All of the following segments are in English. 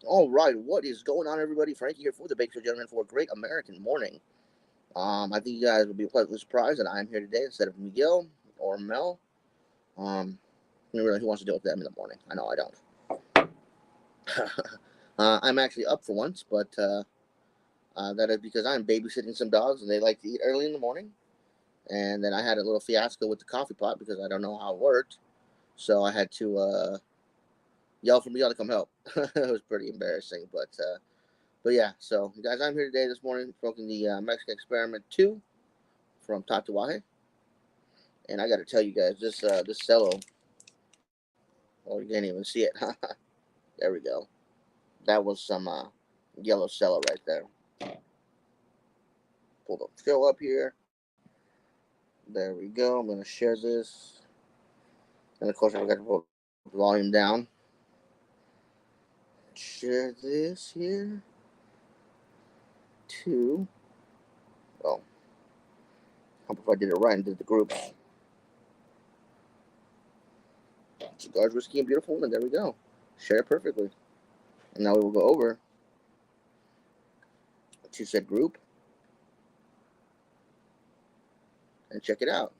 All right, what is going on, everybody? Frankie here for the Baker Gentleman for a great American morning. I think you guys will be pleasantly surprised that I'm here today instead of Miguel or Mel. Really, who wants to deal with them in the morning? I know I don't. I'm actually up for once, but that is because I'm babysitting some dogs and they like to eat early in the morning. And then I had a little fiasco with the coffee pot because I don't know how it worked, so I had to yell for Miguel to come help. It was pretty embarrassing, but yeah, so guys, I'm here today this morning smoking the Mexican Experiment 2 from Tatuaje, and I got to tell you guys, this cello, oh, you can't even see it. There we go. That was some yellow cello right there. Pull the fill up here. There we go. I'm gonna share this, and of course I forgot to put volume down. Share this here. Two. Oh, hope if I did it right and did the groups. Cigars, whiskey, and beautiful woman. There we go. Share it perfectly. And now we will go over to said group and check it out.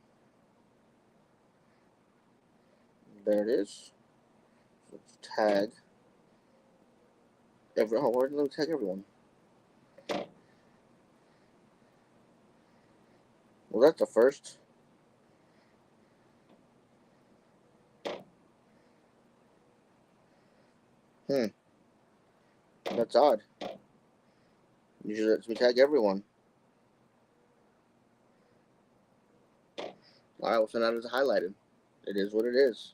There it is. Let's tag everyone. Oh, let me tag everyone. Well, that's the first. Hmm, that's odd. Usually lets me tag everyone. All right, well, so now it's highlighted. It is what it is.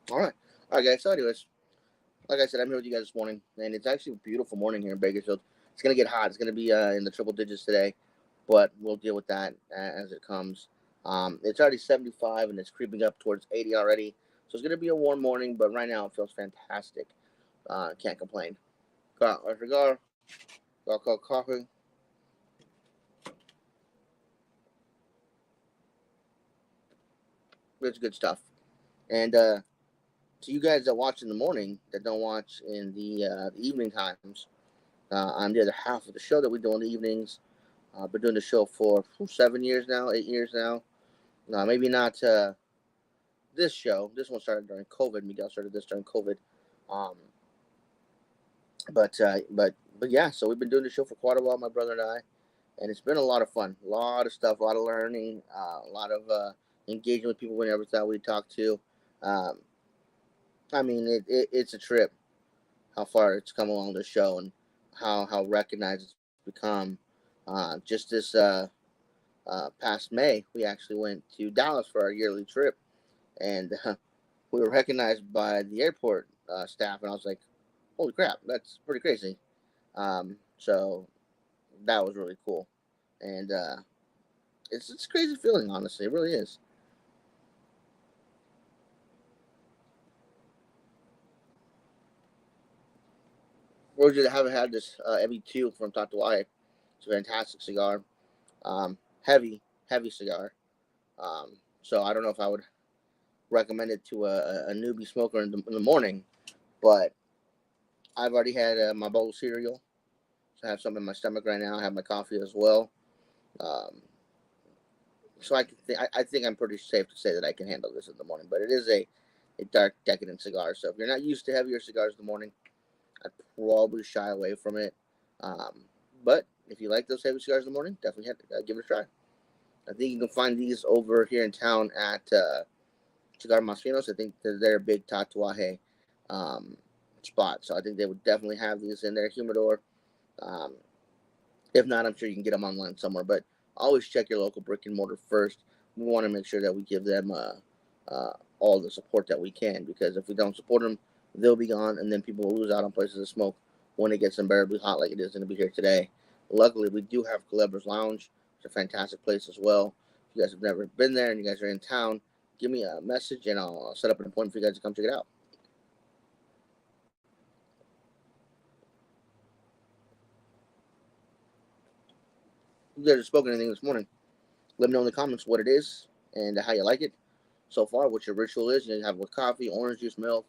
All right, guys. So, anyways, like I said, I'm here with you guys this morning, and it's actually a beautiful morning here in Bakersfield. It's gonna get hot. It's gonna be in the triple digits today, but we'll deal with that as it comes. It's already 75, and it's creeping up towards 80 already. So it's gonna be a warm morning, but right now it feels fantastic. Can't complain. Got a cigar, got coffee. It's good stuff. And to you guys that watch in the morning, that don't watch in the evening times, I'm the other half of the show that we do in the evenings. I've been doing the show for 7 years now, 8 years now. Maybe not this show. This one started during COVID. Miguel started this during COVID. Um, but yeah. So we've been doing the show for quite a while, my brother and I, and it's been a lot of fun. A lot of stuff, a lot of learning, a lot of engaging with people we never thought we'd talk to. Um, I mean, it's a trip how far it's come along the show and how recognized it's become. Just this past May, we actually went to Dallas for our yearly trip, and we were recognized by the airport staff, and I was like, "Holy crap, that's pretty crazy!" So that was really cool, and it's a crazy feeling, honestly, it really is. Roger, that haven't had this ME2 from Tatuaje. It's a fantastic cigar, heavy, heavy cigar. So I don't know if I would recommend it to a newbie smoker in the morning, but I've already had my bowl of cereal. So I have some in my stomach right now. I have my coffee as well. Um, so I think I'm pretty safe to say that I can handle this in the morning. But it is a dark, decadent cigar. So if you're not used to heavier cigars in the morning, I'd probably shy away from it. Um, but if you like those heavy cigars in the morning, definitely give it a try. I think you can find these over here in town at Cigar Masfinos. I think they're a big Tatuaje um, spot. So I think they would definitely have these in their humidor. Um, if not, I'm sure you can get them online somewhere. But always check your local brick and mortar first. We want to make sure that we give them all the support that we can, because if we don't support them, they'll be gone, and then people will lose out on places to smoke when it gets unbearably hot like it is going to be here today. Luckily, we do have Culebras Lounge. It's a fantastic place as well. If you guys have never been there and you guys are in town, give me a message and I'll set up an appointment for you guys to come check it out. If you guys have spoken anything this morning, let me know in the comments what it is and how you like it so far, what your ritual is. You have with coffee, orange juice, milk,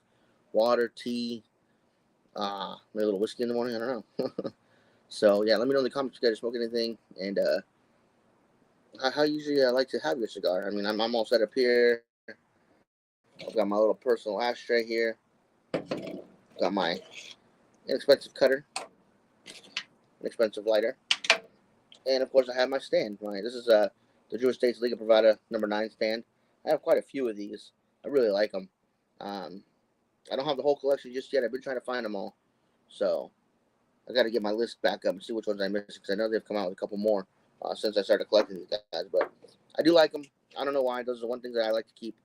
water, tea, maybe a little whiskey in the morning. I don't know. So yeah, let me know in the comments if you guys smoke anything, and how usually I like to have your cigar. I mean, I'm all set up here. I've got my little personal ashtray here. Got my inexpensive cutter, inexpensive lighter, and of course I have my stand. This is the Drew Estates Liga Privada #9 stand. I have quite a few of these. I really like them. I don't have the whole collection just yet. I've been trying to find them all, so I got to get my list back up and see which ones I'm missing, because I know they've come out with a couple more since I started collecting these guys. But I do like them. I don't know why. Those are the one thing that I like to keep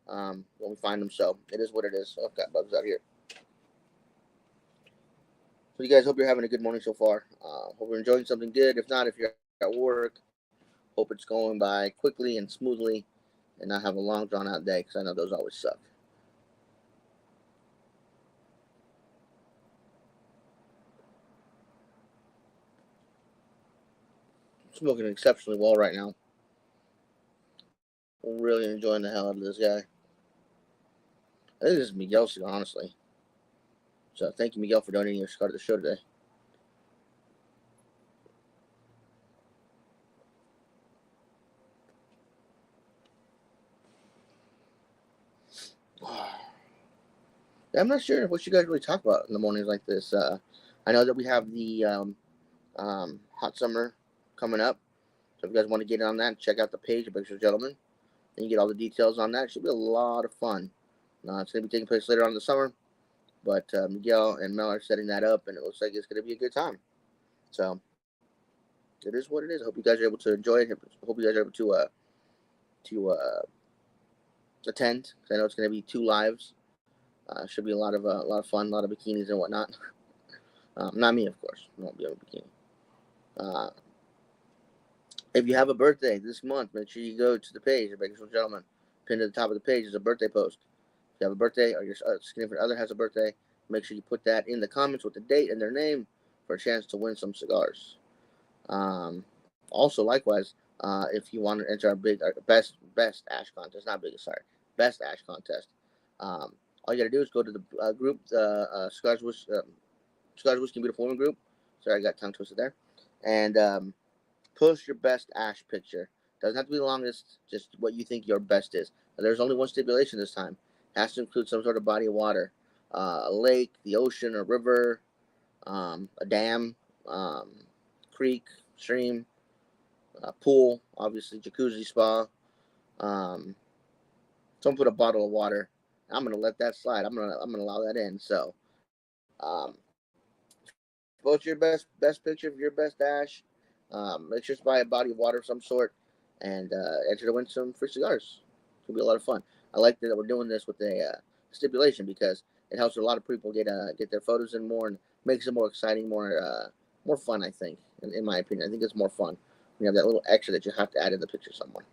when we find them. So it is what it is. Oh, I've got bugs out here. So you guys, hope you're having a good morning so far. Hope you're enjoying something good. If not, if you're at work, hope it's going by quickly and smoothly and not have a long, drawn-out day, because I know those always suck. Smoking exceptionally well right now. I'm really enjoying the hell out of this guy. I think this is Miguel's cigar, honestly. So thank you, Miguel, for donating your cigar to the show today. I'm not sure what you guys really talk about in the mornings like this. I know that we have the hot summer coming up. So if you guys want to get on that, check out the page of Pictures Gentlemen. And you get all the details on that. It should be a lot of fun. It's going to be taking place later on in the summer. But Miguel and Mel are setting that up, and it looks like it's going to be a good time. So it is what it is. I hope you guys are able to enjoy it. I hope you guys are able to attend, because I know it's going to be 2 lives. Should be a lot of fun, a lot of bikinis and whatnot. Not me, of course. I won't be on a bikini. If you have a birthday this month, make sure you go to the page of Bakersfield Gentlemen. Pinned to the top of the page is a birthday post. If you have a birthday, or your significant other has a birthday, make sure you put that in the comments with the date and their name for a chance to win some cigars. Also, likewise, if you want to enter our best ash contest, not biggest, sorry, best ash contest. All you got to do is go to the group, Cigars Whiskey Beautiful Women group. Sorry, I got tongue twisted there. And post your best ash picture. Doesn't have to be the longest, just what you think your best is. There's only one stipulation this time. It has to include some sort of body of water. A lake, the ocean, a river, a dam, creek, stream, pool, obviously, jacuzzi, spa. Someone put a bottle of water. I'm gonna let that slide. I'm gonna allow that in. So, post your best picture of your best dash. Make sure to buy a body of water of some sort, and enter to win some free cigars. It'll be a lot of fun. I like that we're doing this with a stipulation, because it helps a lot of people get their photos in more, and makes it more exciting, more fun. I think, in my opinion, I think it's more fun. You have that little extra that you have to add in the picture somewhere.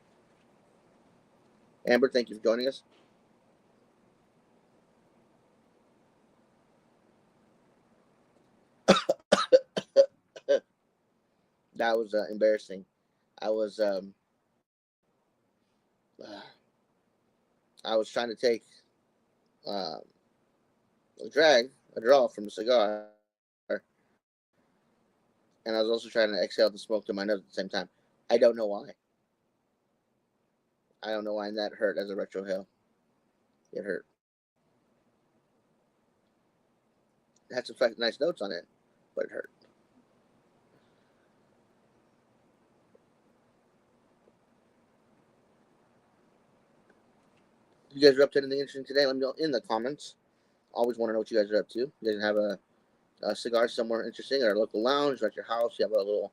Amber, thank you for joining us. That was embarrassing. I was I was trying to take a draw from the cigar, and I was also trying to exhale the smoke to my nose at the same time. I don't know why. I don't know why, and that hurt as a retro hill. It hurt. It had some nice notes on it, but it hurt. If you guys are up to anything interesting today, let me know in the comments. Always want to know what you guys are up to. You guys have a cigar somewhere interesting at our local lounge or at your house? You have a little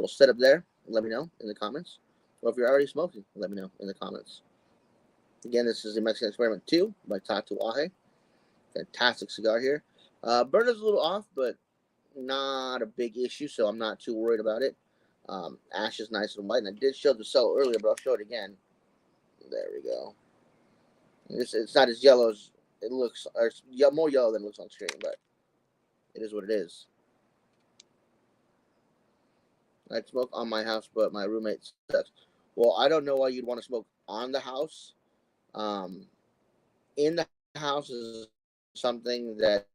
setup there? Let me know in the comments. Or if you're already smoking, let me know in the comments. Again, this is the Mexican Experiment 2 by Tatuaje. Fantastic cigar here. Burn is a little off, but not a big issue, so I'm not too worried about it. Ash is nice and white, and I did show the cello earlier, but I'll show it again. There we go. It's not as yellow as it looks, or it's more yellow than it looks on screen, but it is what it is. I'd smoke on my house, but my roommate says, well, I don't know why you'd want to smoke on the house. In the house is something that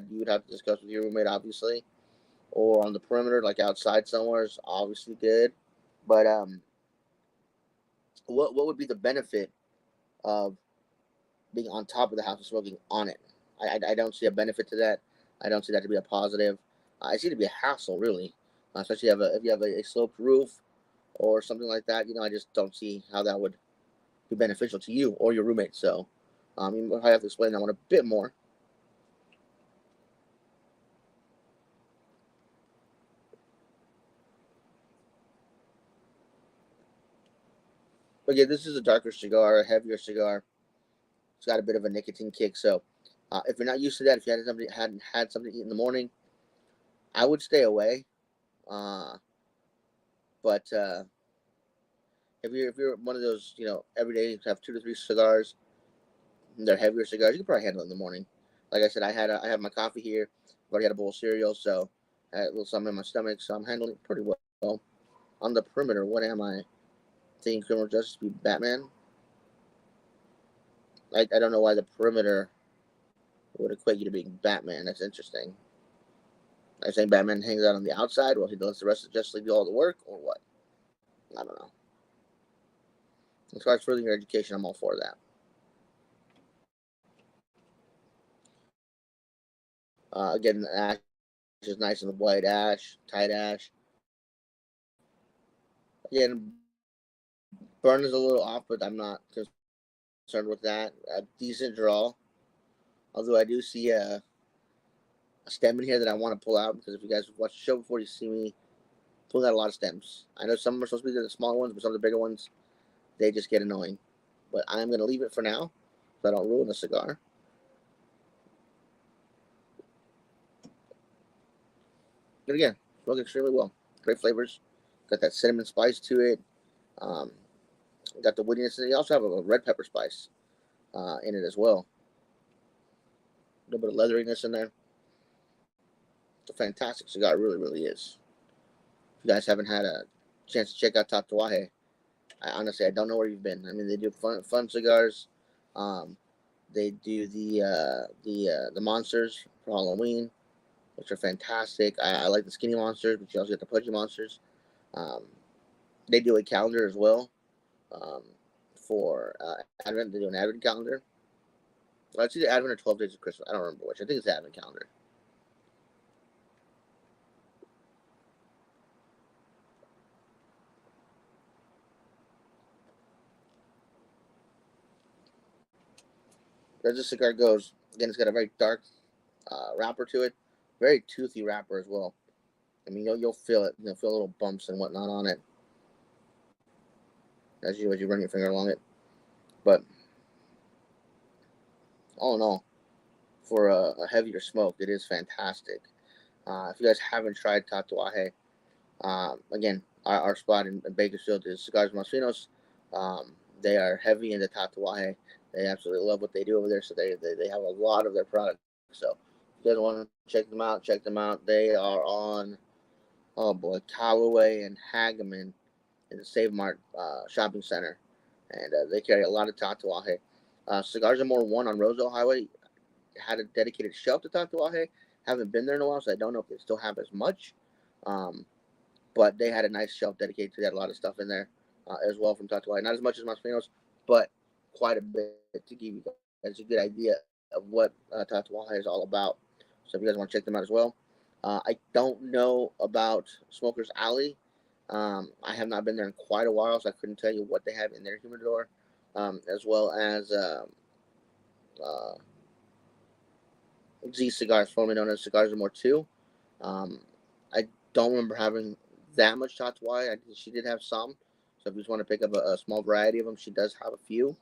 you would have to discuss with your roommate, obviously, or on the perimeter, like outside somewhere, is obviously good. But what would be the benefit of being on top of the house and smoking on it? I don't see a benefit to that. I don't see that to be a positive. I see it to be a hassle, really, especially if you have a sloped roof or something like that. I just don't see how that would be beneficial to you or your roommate. So, I have to explain that one a bit more. But yeah, this is a darker cigar, a heavier cigar. It's got a bit of a nicotine kick. So, if you're not used to that, if you hadn't had something to eat in the morning, I would stay away. But if you're one of those, every day you have 2 to 3 cigars, and they're heavier cigars, you can probably handle it in the morning. Like I said, I have my coffee here. I've already had a bowl of cereal, so I had a little something in my stomach, so I'm handling it pretty well. On the perimeter, what am I? Thinking criminal justice be Batman? I don't know why the perimeter would equate you to being Batman. That's interesting. I think Batman hangs out on the outside while he lets the rest of Justice League do all the work, or what? I don't know. As far as furthering your education, I'm all for that. Again, the ash is nice and white ash, tight ash. Again, burn is a little off, but I'm not concerned with that. A decent draw. Although I do see a stem in here that I want to pull out, because if you guys have watched the show before, you see me pull out a lot of stems. I know some are supposed to be the smaller ones, but some of the bigger ones, they just get annoying. But I'm going to leave it for now so I don't ruin the cigar. But again, smells extremely well. Great flavors. Got that cinnamon spice to it. Um, got the woodiness. And you also have a red pepper spice in it as well. A little bit of leatheriness in there. It's a fantastic cigar. It really, really is. If you guys haven't had a chance to check out Tatuaje, I don't know where you've been. I mean, they do fun cigars. Um, they do the monsters for Halloween, which are fantastic. I like the skinny monsters, but you also get the pudgy monsters. Um, they do a calendar as well um, for Advent. They do an Advent calendar. Well, it's either Advent or 12 Days of Christmas. I don't remember which. I think it's the Advent calendar. As this cigar goes, again, it's got a very dark wrapper to it, very toothy wrapper as well. I mean, you'll feel it. You'll feel little bumps and whatnot on it as you run your finger along it. But all in all, for a heavier smoke, it is fantastic. If you guys haven't tried Tatuaje, again, our spot in Bakersfield is Cigars Masfinos. They are heavy into Tatuaje. They absolutely love what they do over there, so they have a lot of their products. So if you guys want to check them out, check them out. They are on, oh boy, Callaway and Hageman in the Save Mart shopping center, and they carry a lot of Tatuaje. Cigars are more one on Roseville Highway had a dedicated shelf to Tatuaje. Haven't been there in a while, so I don't know if they still have as much. Um, but they had a nice shelf dedicated to that. A lot of stuff in there as well from Tatuaje. Not as much as Masfinos, but quite a bit to give you guys a good idea of what Tatuaje is all about. So if you guys want to check them out as well. I don't know about Smoker's Alley. I have not been there in quite a while, so I couldn't tell you what they have in their humidor, as well as uh, Z Cigars, formerly known as Cigars of More 2. I don't remember having that much Tatuaje. She did have some. So if you just want to pick up a small variety of them, she does have a few.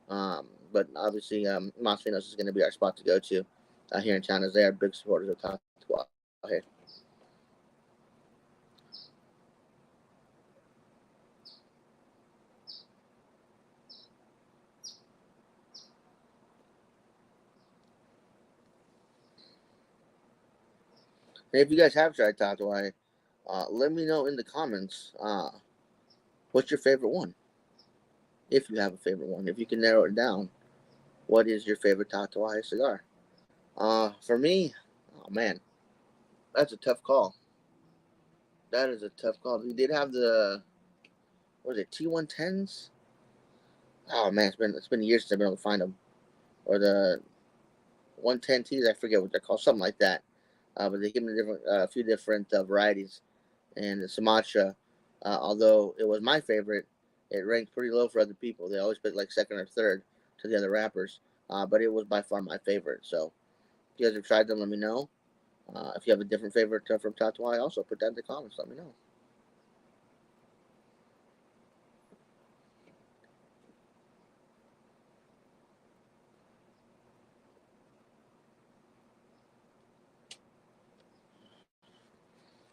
But obviously, Masfinos is going to be our spot to go to here in town, as they are big supporters of Tatuaje. And if you guys have tried Tatuaje, let me know in the comments what's your favorite one. If you have a favorite one, if you can narrow it down, what is your favorite Tatuaje cigar? For me, oh man, that's a tough call. That is a tough call. We did have the, what was it, T110s? Oh man, it's been years since I've been able to find them. Or the 110Ts, I forget what they're called, something like that. But they give me a few different varieties. And the Sumatra, although it was my favorite, it ranked pretty low for other people. They always pick like second or third to the other rappers. But it was by far my favorite. So if you guys have tried them, let me know. If you have a different favorite from Tatuai, also put that in the comments. Let me know.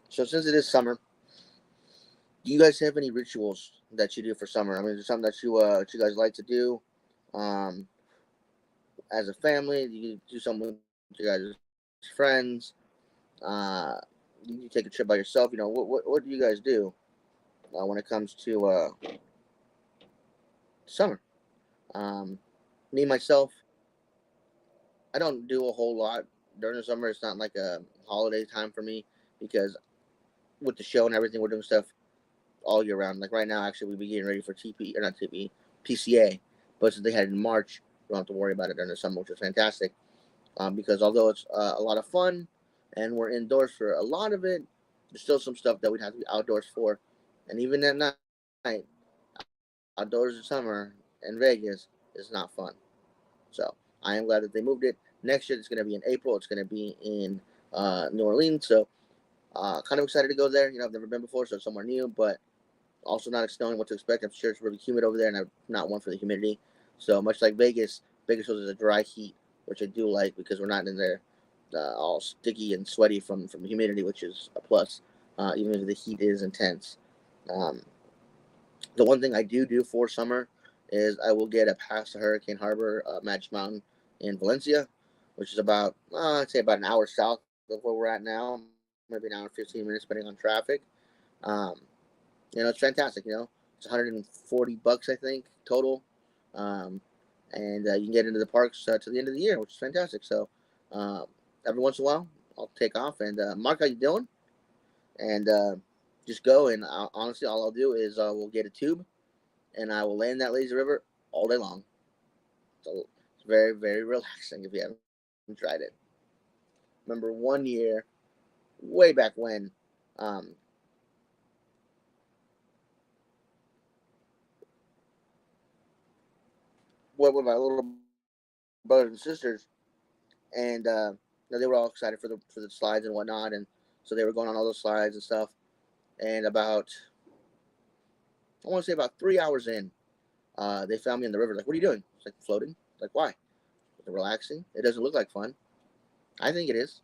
So since it is summer, do you guys have any rituals that you do for summer? I mean, is there something that you guys like to do um, as a family? Do you do something with your guys' friends? Uh, you take a trip by yourself? What do you guys do when it comes to summer? Um, Me myself, I don't do a whole lot during the summer. It's not like a holiday time for me because with the show and everything, we're doing stuff all year round. Like right now, actually, we'll be getting ready for TP or not TP, PCA. But since they had it in March, we don't have to worry about it during the summer, which is fantastic. Because although it's a lot of fun and we're indoors for a lot of it, there's still some stuff that we'd have to be outdoors for. And even at night, outdoors in summer in Vegas is not fun. So I am glad that they moved it. Next year, it's going to be in April. It's going to be in New Orleans. So kind of excited to go there. I've never been before, so it's somewhere new, but also not knowing what to expect. I'm sure it's really humid over there, and I'm not one for the humidity. So much like Vegas, Vegas was a dry heat, which I do like because we're not in there all sticky and sweaty from humidity, which is a plus, even if the heat is intense. Um, the one thing I do for summer is I will get a pass to Hurricane Harbor, Magic Mountain in Valencia, which is about, I'd say about an hour south of where we're at now, maybe an hour and 15 minutes, depending on traffic. Um, it's fantastic. It's $140, I think, total, um, and you can get into the parks to the end of the year, which is fantastic. So um, every once in a while, I'll take off and Mark, how you doing? And just go. And honestly, all I'll do is we'll get a tube, and I will lay in that lazy river all day long. So it's very very relaxing if you haven't tried it. Remember one year, way back when, um, went with my little brothers and sisters, and they were all excited for the slides and whatnot, and so they were going on all those slides and stuff. And I want to say about 3 hours in, they found me in the river. Like, what are you doing? It's like floating. Like, why? Relaxing. It doesn't look like fun. I think it is.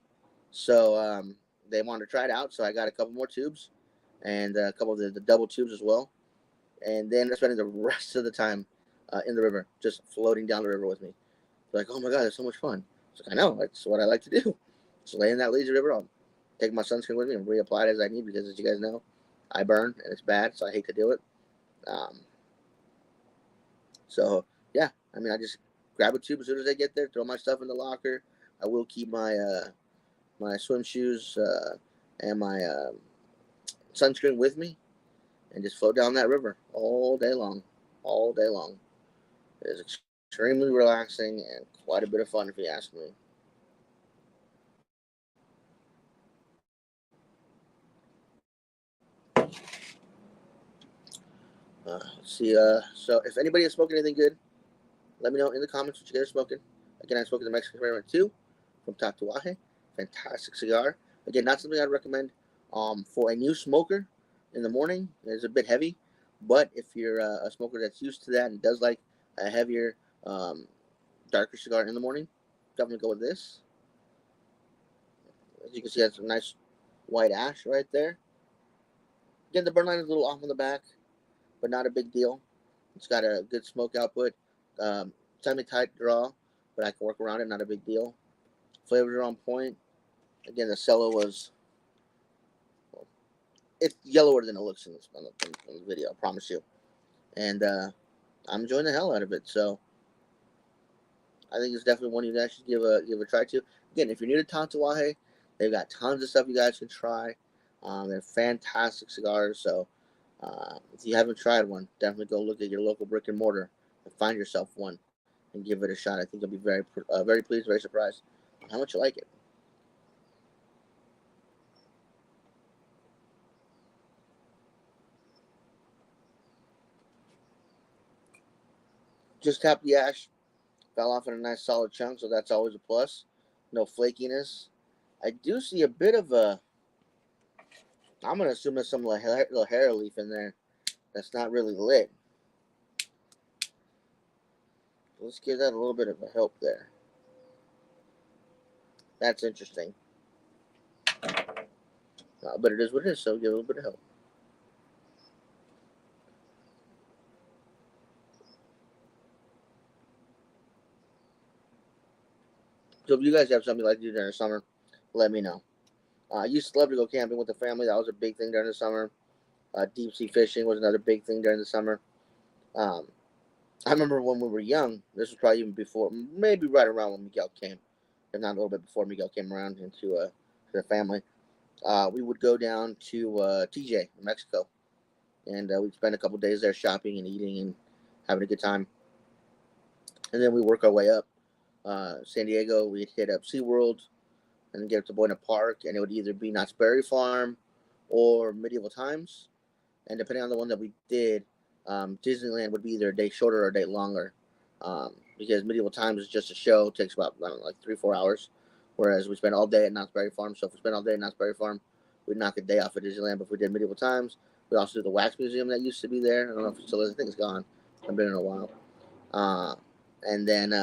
So they wanted to try it out. So I got a couple more tubes and a couple of the double tubes as well. And then they're spending the rest of the time in the river, just floating down the river with me. They're like, oh my God, it's so much fun. It's like, I know, that's what I like to do. Just lay in that lazy river. I'll take my sunscreen with me and reapply it as I need because, as you guys know, I burn and it's bad, so I hate to do it. Um, so, yeah, I mean, I just grab a tube as soon as I get there, throw my stuff in the locker. I will keep my swim shoes and my sunscreen with me and just float down that river all day long. All day long. It is extremely relaxing and quite a bit of fun if you ask me. Let's see. So if anybody has spoken anything good, let me know in the comments what you guys are smoking. Again, I spoke to the Mexican Experiment 2 from Tatuaje. Fantastic cigar. Again, not something I'd recommend for a new smoker in the morning. It's a bit heavy, but if you're a smoker that's used to that and does like a heavier, um, darker cigar in the morning, definitely go with this. As you can see, that's a nice white ash right there. Again, the burn line is a little off on the back, but not a big deal. It's got a good smoke output. Semi-tight draw, but I can work around it. Not a big deal. Flavors are on point. Again, the cello was, well, it's yellower than it looks in the video. I promise you. And I'm enjoying the hell out of it. So I think it's definitely one you guys should give a try to. Again, if you're new to Tatuaje, they've got tons of stuff you guys can try. They're fantastic cigars. So if you haven't tried one, definitely go look at your local brick and mortar and find yourself one and give it a shot. I think you'll be very pleased, very surprised on how much you like it. Just tapped the ash, fell off in a nice solid chunk, so that's always a plus. No flakiness. I do see a bit of a. I'm gonna assume there's some little hair leaf in there that's not really lit. Let's give that a little bit of a help there. That's interesting. But it is what it is, so give it a little bit of help. So if you guys have something you like to do during the summer, let me know. I used to love to go camping with the family. That was a big thing during the summer. Deep sea fishing was another big thing during the summer. Um, I remember when we were young, this was probably even before, maybe right around when Miguel came, if not a little bit before Miguel came around into to the family. We would go down to TJ in Mexico, and we'd spend a couple days there shopping and eating and having a good time. And then we work our way up. San Diego, we'd hit up SeaWorld and then get up to Buena Park, and it would either be Knott's Berry Farm or Medieval Times. And depending on the one that we did, Disneyland would be either a day shorter or a day longer. Because Medieval Times is just a show, it takes about, I don't know, like 3-4 hours. Whereas we spend all day at Knott's Berry Farm. So if we spend all day at Knott's Berry Farm, we'd knock a day off at Disneyland. But if we did Medieval Times, we also do the Wax Museum that used to be there. I don't know if it still is. I think it's gone. I've been in a while. And then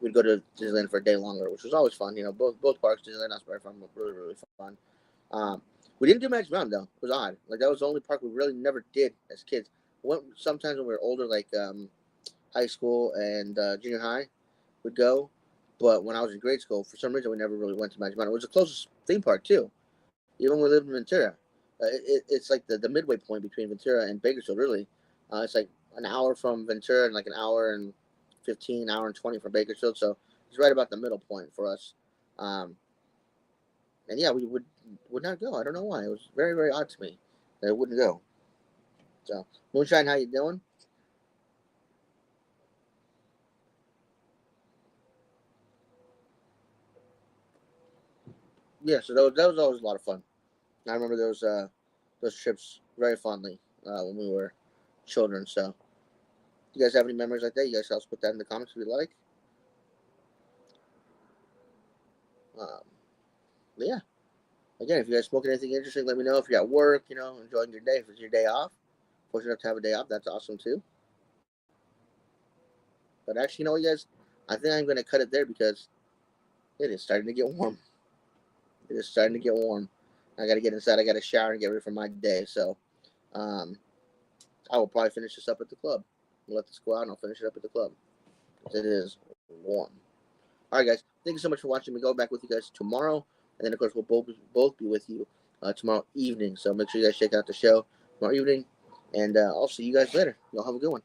we'd go to Disneyland for a day longer, which was always fun. You know, both parks, Disneyland, Knott's Berry Farm, were really fun. We didn't do Magic Mountain though. It was odd. Like that was the only park we really never did as kids. We went sometimes when we were older, like high school and junior high, would go. But when I was in grade school, for some reason, we never really went to Magic Mountain. It was the closest theme park too, even when we lived in Ventura. It's like the midway point between Ventura and Bakersfield. Really, it's like an hour from Ventura and like an hour and 15, hour and 20 from Bakersfield. So it's right about the middle point for us. And yeah, we would not go. I don't know why. It was very odd to me that it wouldn't go. So Moonshine, how you doing? Yeah, so that was always a lot of fun. I remember those trips very fondly when we were children. So, you guys have any memories like that? You guys also put that in the comments if you like. Um, but yeah, again, if you guys smoking anything interesting, let me know. If you're at work, enjoying your day. If it's your day off, fortunate enough to have a day off, that's awesome too. But actually, you know what, guys? I think I'm going to cut it there because it is starting to get warm. It is starting to get warm. I got to get inside. I got to shower and get ready for my day. So, um, I will probably finish this up at the club. I'll let this go out and I'll finish it up at the club. It is warm. All right, guys. Thank you so much for watching. We go back with you guys tomorrow, and then of course we'll both be with you tomorrow evening. So make sure you guys check out the show tomorrow evening, and I'll see you guys later. Y'all have a good one.